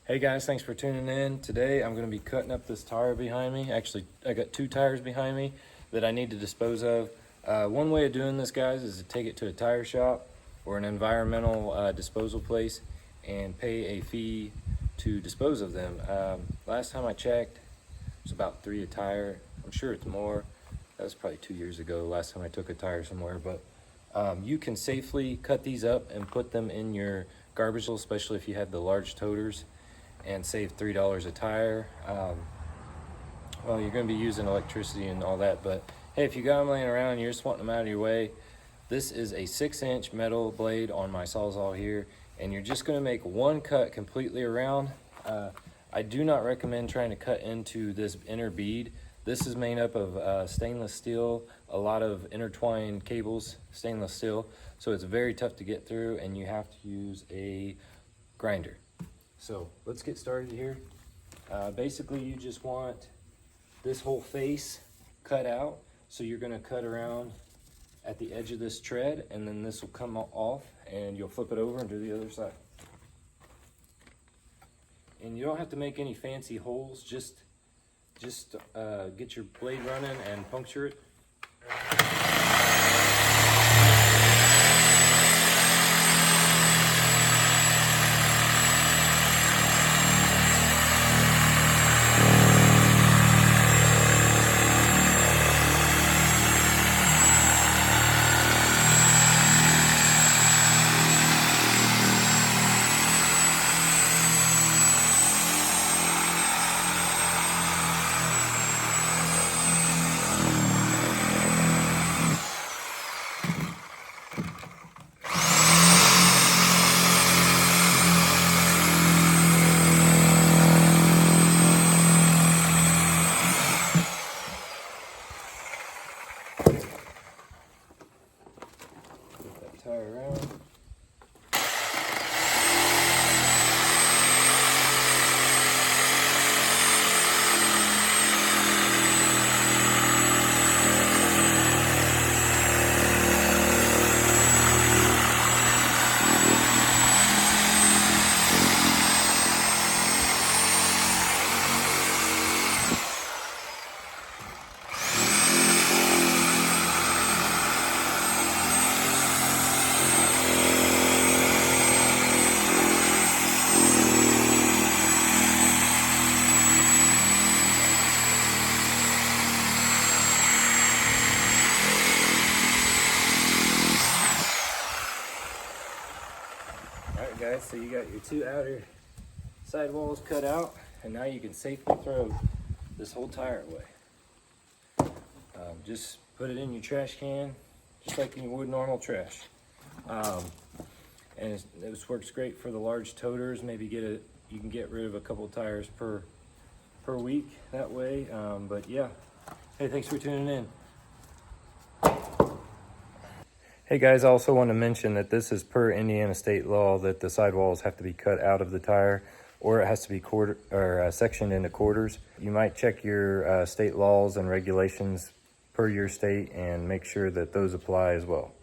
Hey guys, thanks for tuning in. Today I'm going to be cutting up this tire behind me. Actually, I got two tires behind me that I need to dispose of. One way of doing this, guys, is to take it to a tire shop or an environmental disposal place and pay a fee to dispose of them. Last time I checked, it was about $3 a tire. I'm sure it's more. That was probably 2 years ago, last time I took a tire somewhere. But you can safely cut these up and put them in your garbage, especially if you have the large toters, and save $3 a tire. Well, you're going to be using electricity and all that, but hey, if you got them laying around and you're just wanting them out of your way, this is a 6-inch metal blade on my Sawzall here, and you're just going to make one cut completely around. I do not recommend trying to cut into this inner bead. This is made up of stainless steel, a lot of intertwined cables, stainless steel, so it's very tough to get through, and you have to use a grinder. So let's get started here. Basically, you just want this whole face cut out. So you're going to cut around at the edge of this tread, and then this will come off, and you'll flip it over and do the other side. And you don't have to make any fancy holes, just get your blade running and puncture it. Tire around. Alright guys, so you got your two outer sidewalls cut out, and now you can safely throw this whole tire away. Just put it in your trash can, just like you would normal trash. And this works great for the large toters. Maybe you can get rid of a couple tires per week that way. But yeah, hey, thanks for tuning in. Hey guys, I also want to mention that this is per Indiana state law that the sidewalls have to be cut out of the tire, or it has to be sectioned into quarters. You might check your state laws and regulations per your state and make sure that those apply as well.